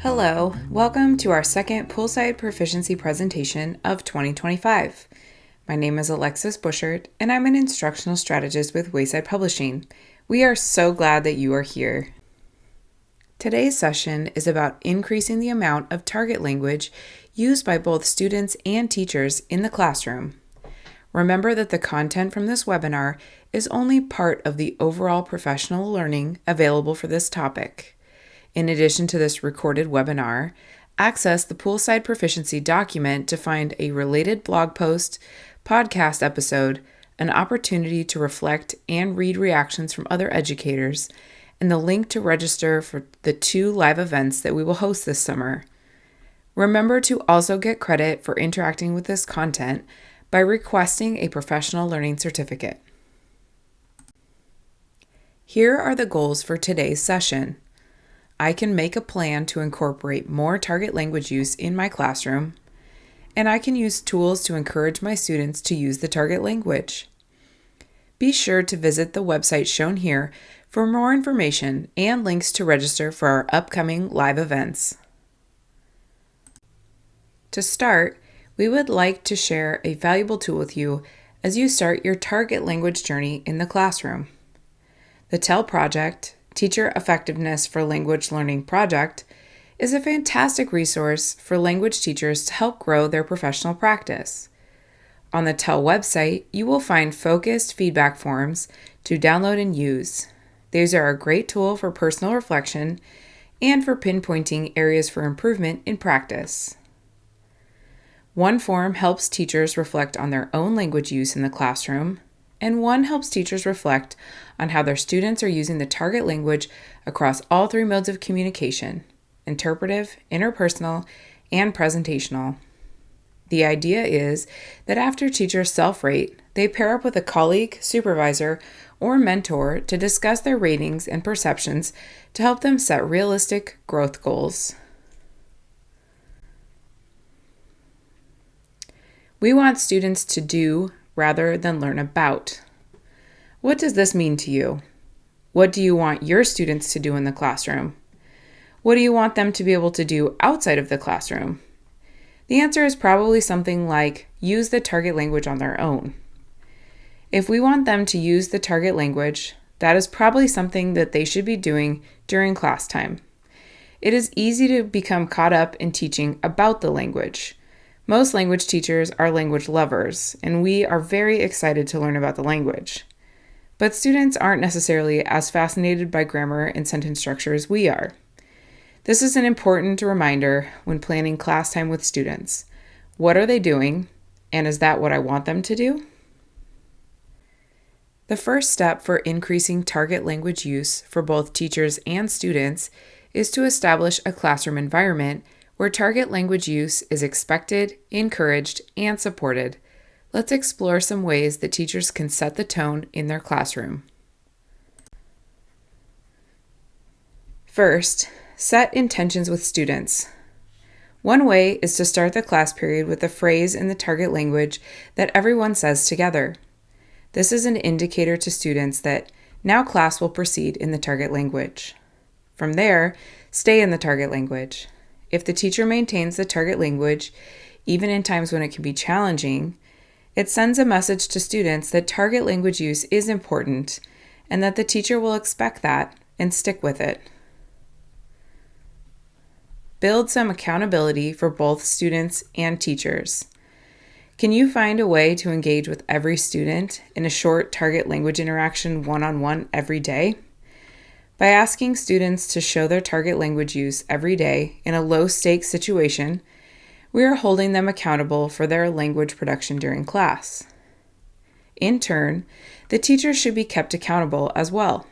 Hello, welcome to our second Poolside Proficiency presentation of 2025. My name is Alexis Buschert, and I'm an instructional strategist with Wayside Publishing. We are so glad that you are here. Today's session is about increasing the amount of target language used by both students and teachers in the classroom. Remember that the content from this webinar is only part of the overall professional learning available for this topic. In addition to this recorded webinar, access the Poolside Proficiency document to find a related blog post, podcast episode, an opportunity to reflect and read reactions from other educators, and the link to register for the 2 live events that we will host this summer. Remember to also get credit for interacting with this content by requesting a professional learning certificate. Here are the goals for today's session. I can make a plan to incorporate more target language use in my classroom, and I can use tools to encourage my students to use the target language. Be sure to visit the website shown here for more information and links to register for our upcoming live events. To start, we would like to share a valuable tool with you as you start your target language journey in the classroom. The TEL project, Teacher Effectiveness for Language Learning project, is a fantastic resource for language teachers to help grow their professional practice. On the TEL website, you will find focused feedback forms to download and use. These are a great tool for personal reflection and for pinpointing areas for improvement in practice. One form helps teachers reflect on their own language use in the classroom, and one helps teachers reflect on how their students are using the target language across all 3 modes of communication: interpretive, interpersonal, and presentational. The idea is that after teachers self-rate, they pair up with a colleague, supervisor, or mentor to discuss their ratings and perceptions to help them set realistic growth goals. We want students to do rather than learn about. What does this mean to you? What do you want your students to do in the classroom? What do you want them to be able to do outside of the classroom? The answer is probably something like use the target language on their own. If we want them to use the target language, that is probably something that they should be doing during class time. It is easy to become caught up in teaching about the language. Most language teachers are language lovers, and we are very excited to learn about the language. But students aren't necessarily as fascinated by grammar and sentence structure as we are. This is an important reminder when planning class time with students. What are they doing, and is that what I want them to do? The first step for increasing target language use for both teachers and students is to establish a classroom environment where target language use is expected, encouraged, and supported. Let's explore some ways that teachers can set the tone in their classroom. First, set intentions with students. One way is to start the class period with a phrase in the target language that everyone says together. This is an indicator to students that now class will proceed in the target language. From there, stay in the target language. If the teacher maintains the target language, even in times when it can be challenging, it sends a message to students that target language use is important and that the teacher will expect that and stick with it. Build some accountability for both students and teachers. Can you find a way to engage with every student in a short target language interaction one-on-one every day? By asking students to show their target language use every day in a low-stakes situation, we are holding them accountable for their language production during class. In turn, the teachers should be kept accountable as well.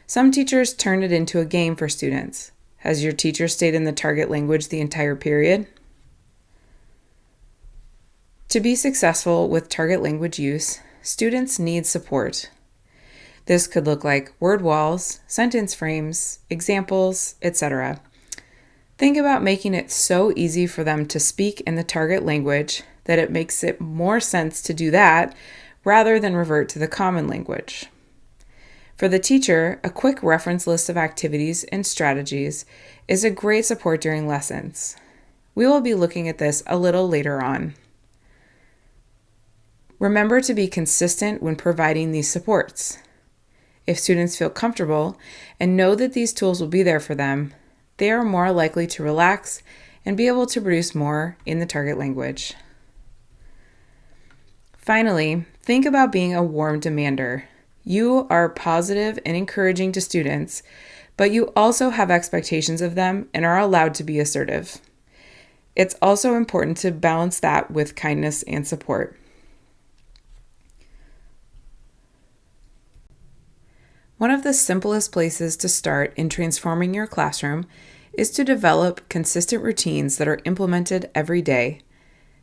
Some teachers turn it into a game for students. Has your teacher stayed in the target language the entire period? To be successful with target language use, students need support. This could look like word walls, sentence frames, examples, etc. Think about making it so easy for them to speak in the target language that it makes it more sense to do that rather than revert to the common language. For the teacher, a quick reference list of activities and strategies is a great support during lessons. We will be looking at this a little later on. Remember to be consistent when providing these supports. If students feel comfortable and know that these tools will be there for them, they are more likely to relax and be able to produce more in the target language. Finally, think about being a warm demander. You are positive and encouraging to students, but you also have expectations of them and are allowed to be assertive. It's also important to balance that with kindness and support. One of the simplest places to start in transforming your classroom is to develop consistent routines that are implemented every day.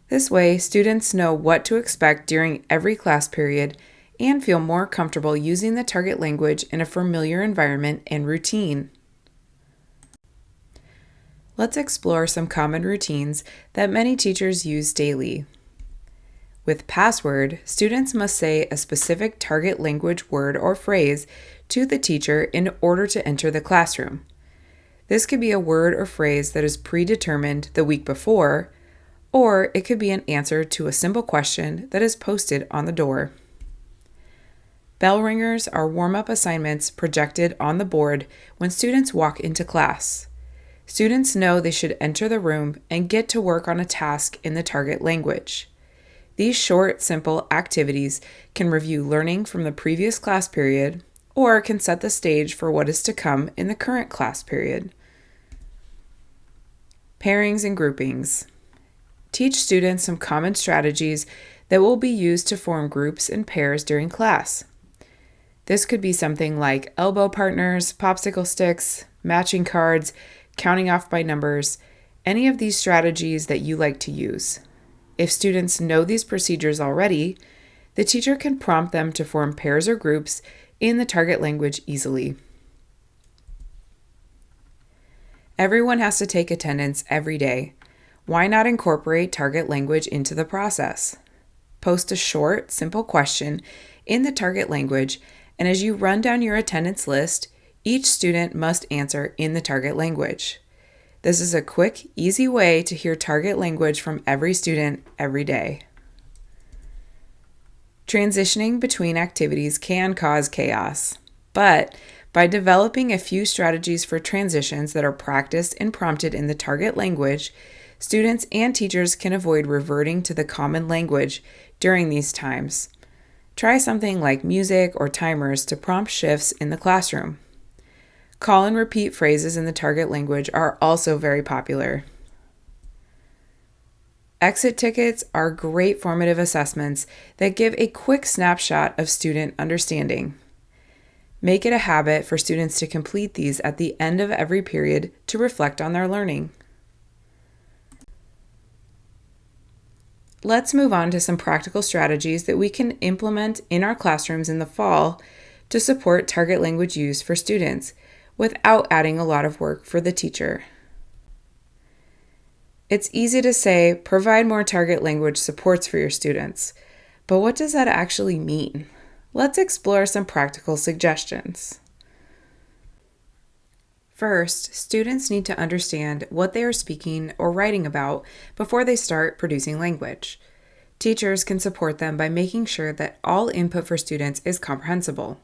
This way, students know what to expect during every class period and feel more comfortable using the target language in a familiar environment and routine. Let's explore some common routines that many teachers use daily. With password, students must say a specific target language word or phrase to the teacher in order to enter the classroom. This could be a word or phrase that is predetermined the week before, or it could be an answer to a simple question that is posted on the door. Bell ringers are warm-up assignments projected on the board when students walk into class. Students know they should enter the room and get to work on a task in the target language. These short, simple activities can review learning from the previous class period or can set the stage for what is to come in the current class period. Pairings and groupings. Teach students some common strategies that will be used to form groups and pairs during class. This could be something like elbow partners, popsicle sticks, matching cards, counting off by numbers, any of these strategies that you like to use. If students know these procedures already, the teacher can prompt them to form pairs or groups in the target language easily. Everyone has to take attendance every day. Why not incorporate target language into the process? Post a short, simple question in the target language, and as you run down your attendance list, each student must answer in the target language. This is a quick, easy way to hear target language from every student every day. Transitioning between activities can cause chaos, but by developing a few strategies for transitions that are practiced and prompted in the target language, students and teachers can avoid reverting to the common language during these times. Try something like music or timers to prompt shifts in the classroom. Call and repeat phrases in the target language are also very popular. Exit tickets are great formative assessments that give a quick snapshot of student understanding. Make it a habit for students to complete these at the end of every period to reflect on their learning. Let's move on to some practical strategies that we can implement in our classrooms in the fall to support target language use for students without adding a lot of work for the teacher. It's easy to say, provide more target language supports for your students, but what does that actually mean? Let's explore some practical suggestions. First, students need to understand what they are speaking or writing about before they start producing language. Teachers can support them by making sure that all input for students is comprehensible.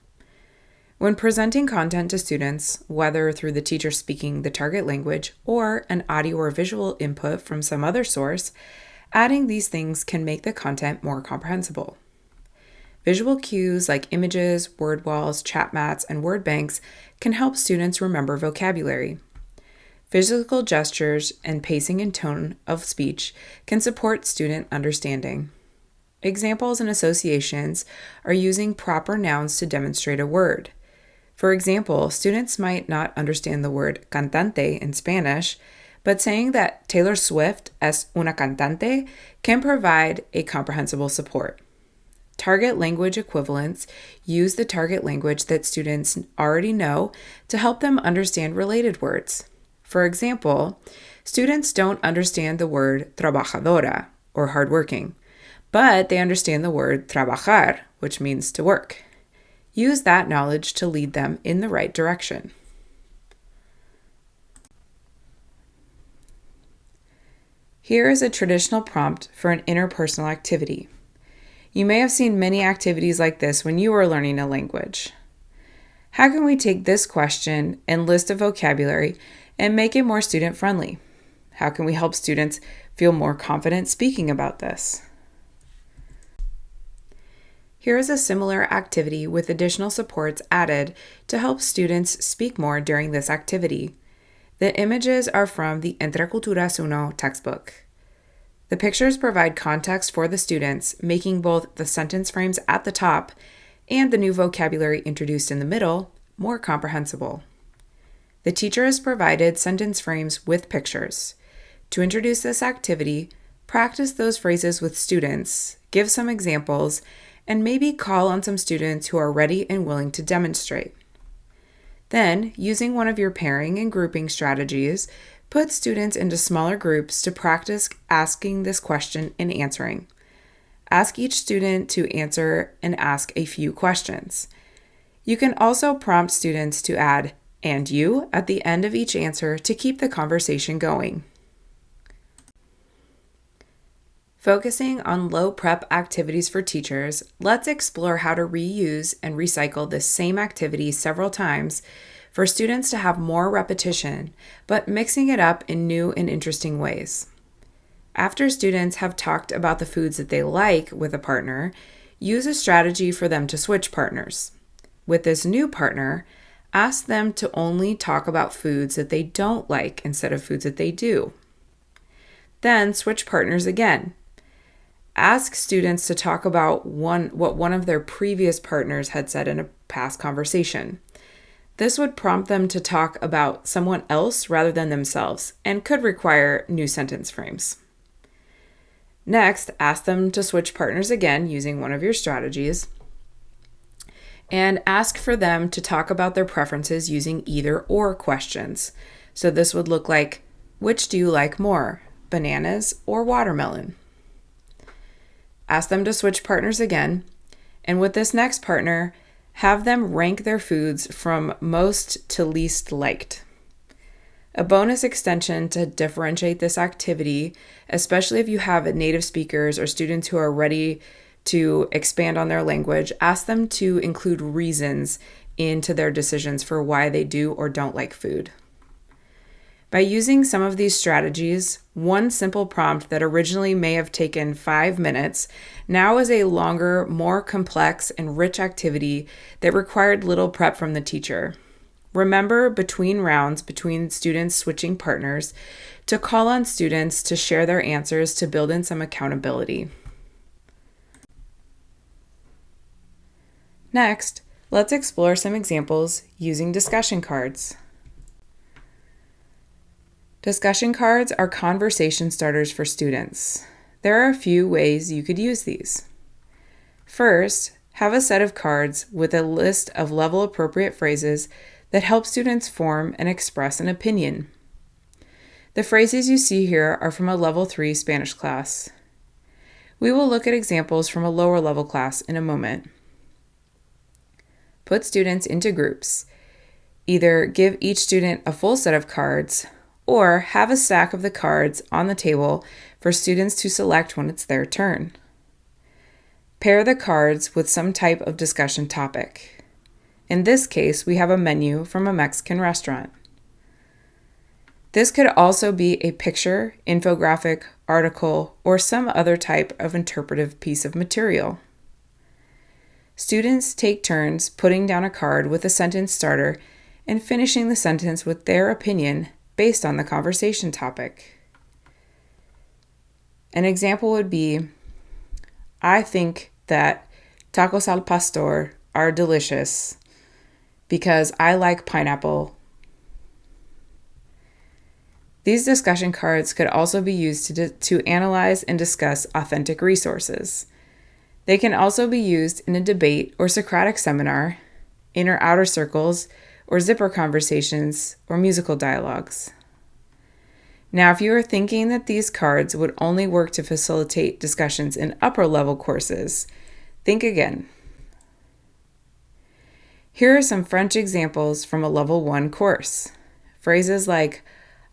When presenting content to students, whether through the teacher speaking the target language or an audio or visual input from some other source, adding these things can make the content more comprehensible. Visual cues like images, word walls, chat mats, and word banks can help students remember vocabulary. Physical gestures and pacing and tone of speech can support student understanding. Examples and associations are using proper nouns to demonstrate a word. For example, students might not understand the word cantante in Spanish, but saying that Taylor Swift es una cantante can provide a comprehensible support. Target language equivalents use the target language that students already know to help them understand related words. For example, students don't understand the word trabajadora, or hardworking, but they understand the word trabajar, which means to work. Use that knowledge to lead them in the right direction. Here is a traditional prompt for an interpersonal activity. You may have seen many activities like this when you were learning a language. How can we take this question and list of vocabulary and make it more student-friendly? How can we help students feel more confident speaking about this? Here is a similar activity with additional supports added to help students speak more during this activity. The images are from the Entre Culturas Uno textbook. The pictures provide context for the students, making both the sentence frames at the top and the new vocabulary introduced in the middle more comprehensible. The teacher has provided sentence frames with pictures. To introduce this activity, practice those phrases with students, give some examples, and maybe call on some students who are ready and willing to demonstrate. Then, using one of your pairing and grouping strategies, put students into smaller groups to practice asking this question and answering. Ask each student to answer and ask a few questions. You can also prompt students to add "and you" at the end of each answer to keep the conversation going. Focusing on low prep activities for teachers, let's explore how to reuse and recycle this same activity several times for students to have more repetition, but mixing it up in new and interesting ways. After students have talked about the foods that they like with a partner, use a strategy for them to switch partners. With this new partner, ask them to only talk about foods that they don't like instead of foods that they do. Then switch partners again. Ask students to talk about what one of their previous partners had said in a past conversation. This would prompt them to talk about someone else rather than themselves and could require new sentence frames. Next, ask them to switch partners again using one of your strategies, and ask for them to talk about their preferences using either/or questions. So this would look like, which do you like more, bananas or watermelon? Ask them to switch partners again, and with this next partner, have them rank their foods from most to least liked. A bonus extension to differentiate this activity, especially if you have native speakers or students who are ready to expand on their language, ask them to include reasons into their decisions for why they do or don't like food. By using some of these strategies, one simple prompt that originally may have taken 5 minutes now is a longer, more complex and rich activity that required little prep from the teacher. Remember, between rounds, between students switching partners, to call on students to share their answers to build in some accountability. Next, let's explore some examples using discussion cards. Discussion cards are conversation starters for students. There are a few ways you could use these. First, have a set of cards with a list of level-appropriate phrases that help students form and express an opinion. The phrases you see here are from a Level 3 Spanish class. We will look at examples from a lower level class in a moment. Put students into groups. Either give each student a full set of cards, or have a stack of the cards on the table for students to select when it's their turn. Pair the cards with some type of discussion topic. In this case, we have a menu from a Mexican restaurant. This could also be a picture, infographic, article, or some other type of interpretive piece of material. Students take turns putting down a card with a sentence starter and finishing the sentence with their opinion based on the conversation topic. An example would be, I think that tacos al pastor are delicious because I like pineapple. These discussion cards could also be used to analyze and discuss authentic resources. They can also be used in a debate or Socratic seminar, inner outer circles, or zipper conversations, or musical dialogues. Now, if you are thinking that these cards would only work to facilitate discussions in upper level courses, think again. Here are some French examples from a Level 1 course. Phrases like,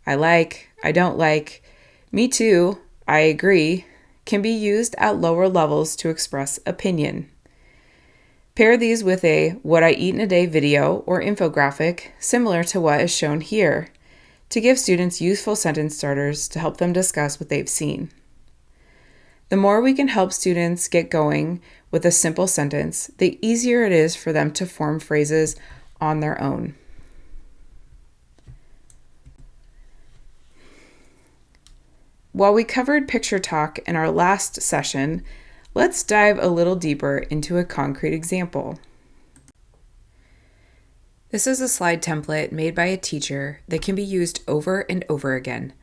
I like, I don't like, me too, I agree, can be used at lower levels to express opinion. Pair these with a what I eat in a day video or infographic similar to what is shown here to give students useful sentence starters to help them discuss what they've seen. The more we can help students get going with a simple sentence, the easier it is for them to form phrases on their own. While we covered picture talk in our last session, let's dive a little deeper into a concrete example. This is a slide template made by a teacher that can be used over and over again.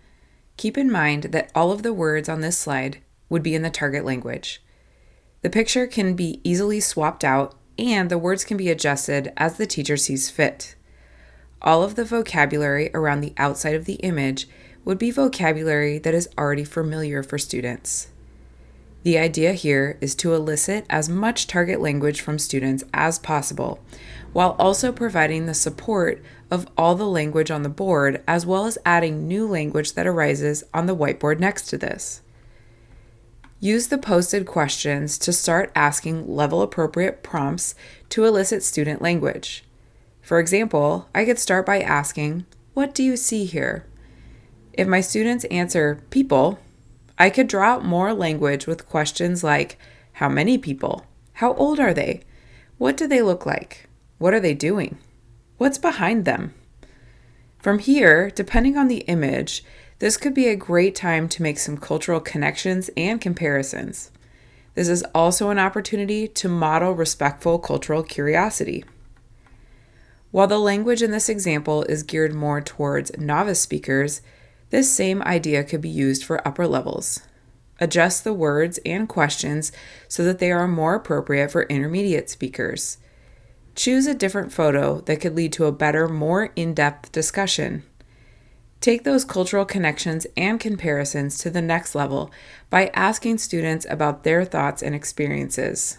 Keep in mind that all of the words on this slide would be in the target language. The picture can be easily swapped out, and the words can be adjusted as the teacher sees fit. All of the vocabulary around the outside of the image would be vocabulary that is already familiar for students. The idea here is to elicit as much target language from students as possible, while also providing the support of all the language on the board, as well as adding new language that arises on the whiteboard next to this. Use the posted questions to start asking level-appropriate prompts to elicit student language. For example, I could start by asking, what do you see here? If my students answer people, I could draw out more language with questions like, how many people? How old are they? What do they look like? What are they doing? What's behind them? From here, depending on the image, this could be a great time to make some cultural connections and comparisons. This is also an opportunity to model respectful cultural curiosity. While the language in this example is geared more towards novice speakers, this same idea could be used for upper levels. Adjust the words and questions so that they are more appropriate for intermediate speakers. Choose a different photo that could lead to a better, more in-depth discussion. Take those cultural connections and comparisons to the next level by asking students about their thoughts and experiences.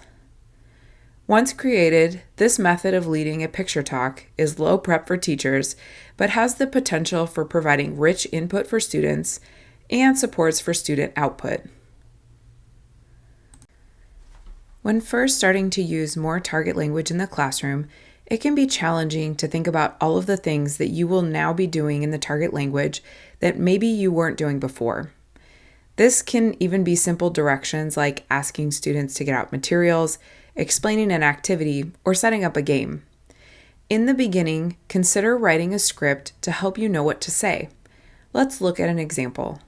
Once created, this method of leading a picture talk is low prep for teachers, but has the potential for providing rich input for students and supports for student output. When first starting to use more target language in the classroom, it can be challenging to think about all of the things that you will now be doing in the target language that maybe you weren't doing before. This can even be simple directions like asking students to get out materials, explaining an activity, or setting up a game. In the beginning, consider writing a script to help you know what to say. Let's look at an example.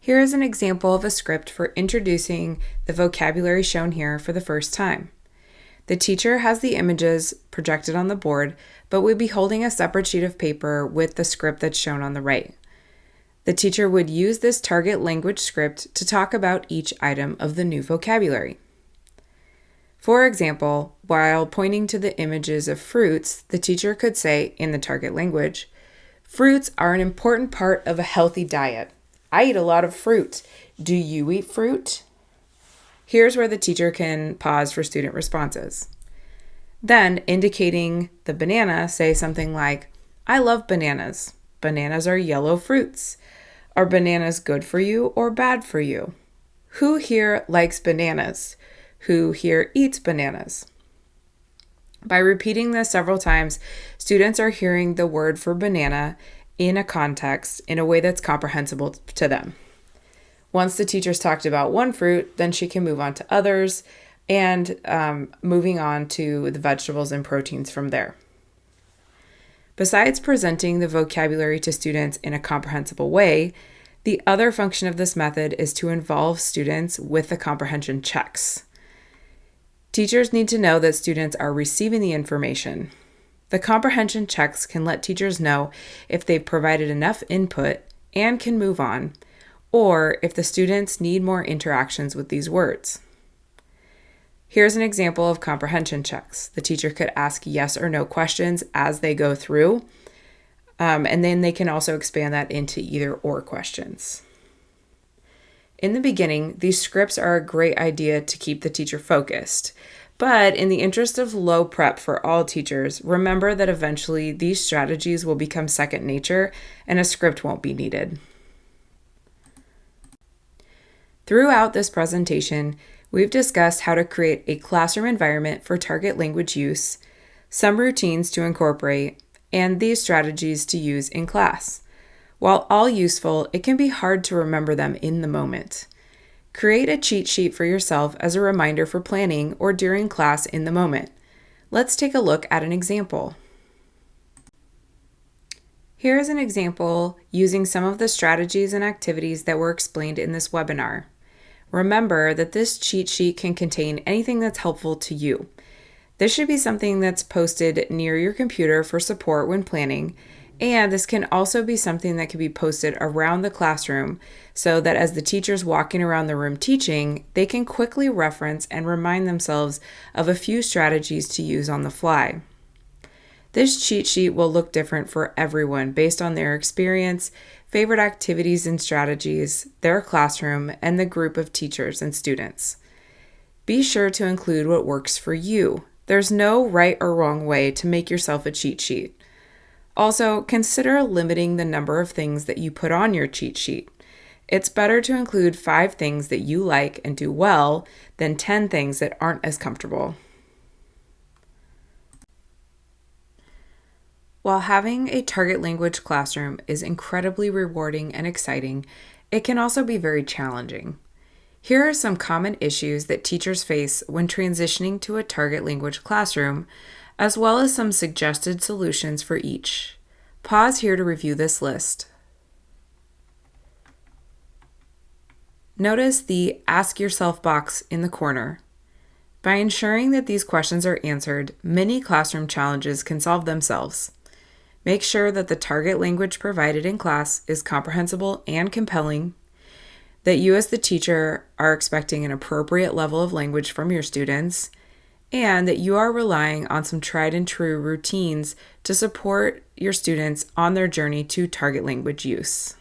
Here is an example of a script for introducing the vocabulary shown here for the first time. The teacher has the images projected on the board, but would be holding a separate sheet of paper with the script that's shown on the right. The teacher would use this target language script to talk about each item of the new vocabulary. For example, while pointing to the images of fruits, the teacher could say, in the target language, fruits are an important part of a healthy diet. I eat a lot of fruit. Do you eat fruit? Here's where the teacher can pause for student responses. Then, indicating the banana, say something like, I love bananas. Bananas are yellow fruits. Are bananas good for you or bad for you? Who here likes bananas? Who here eats bananas? By repeating this several times, students are hearing the word for banana in a context in a way that's comprehensible to them. Once the teacher's talked about one fruit, then she can move on to others and moving on to the vegetables and proteins from there. Besides presenting the vocabulary to students in a comprehensible way, the other function of this method is to involve students with the comprehension checks. Teachers need to know that students are receiving the information. The comprehension checks can let teachers know if they've provided enough input and can move on, or if the students need more interactions with these words. Here's an example of comprehension checks. The teacher could ask yes or no questions as they go through, and then they can also expand that into either or questions. In the beginning, these scripts are a great idea to keep the teacher focused, But in the interest of low prep for all teachers, remember that eventually these strategies will become second nature and a script won't be needed. Throughout this presentation, we've discussed how to create a classroom environment for target language use, some routines to incorporate, and these strategies to use in class. While all useful, it can be hard to remember them in the moment. Create a cheat sheet for yourself as a reminder for planning or during class in the moment. Let's take a look at an example. Here is an example using some of the strategies and activities that were explained in this webinar. Remember that this cheat sheet can contain anything that's helpful to you. This should be something that's posted near your computer for support when planning, and this can also be something that can be posted around the classroom so that as the teacher's walking around the room teaching, they can quickly reference and remind themselves of a few strategies to use on the fly. This cheat sheet will look different for everyone based on their experience, favorite activities and strategies, their classroom, and the group of teachers and students. Be sure to include what works for you. There's no right or wrong way to make yourself a cheat sheet. Also, consider limiting the number of things that you put on your cheat sheet. It's better to include 5 things that you like and do well than 10 things that aren't as comfortable. While having a target language classroom is incredibly rewarding and exciting, it can also be very challenging. Here are some common issues that teachers face when transitioning to a target language classroom, as well as some suggested solutions for each. Pause here to review this list. Notice the Ask Yourself box in the corner. By ensuring that these questions are answered, many classroom challenges can solve themselves. Make sure that the target language provided in class is comprehensible and compelling, that you as the teacher are expecting an appropriate level of language from your students, and that you are relying on some tried and true routines to support your students on their journey to target language use.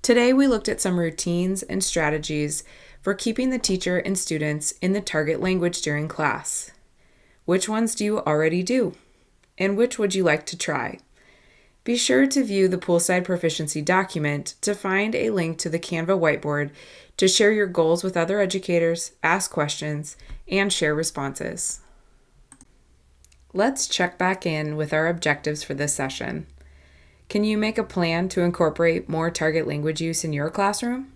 Today, we looked at some routines and strategies for keeping the teacher and students in the target language during class. Which ones do you already do? And which would you like to try? Be sure to view the Poolside Proficiency document to find a link to the Canva whiteboard to share your goals with other educators, ask questions, and share responses. Let's check back in with our objectives for this session. Can you make a plan to incorporate more target language use in your classroom?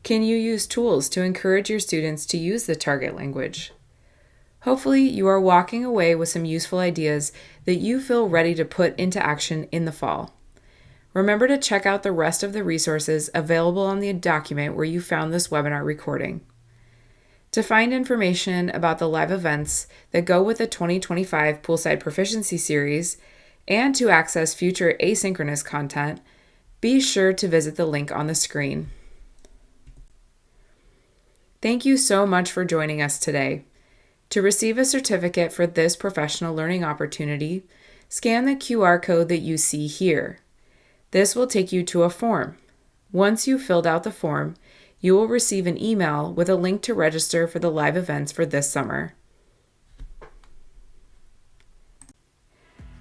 Can you use tools to encourage your students to use the target language? Hopefully, you are walking away with some useful ideas that you feel ready to put into action in the fall. Remember to check out the rest of the resources available on the document where you found this webinar recording. To find information about the live events that go with the 2025 Poolside Proficiency series and to access future asynchronous content, be sure to visit the link on the screen. Thank you so much for joining us today. To receive a certificate for this professional learning opportunity, scan the QR code that you see here. This will take you to a form. Once you've filled out the form, you will receive an email with a link to register for the live events for this summer.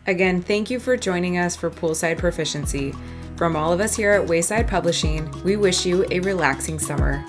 Again, thank you for joining us for Poolside Proficiency. From all of us here at Wayside Publishing, we wish you a relaxing summer.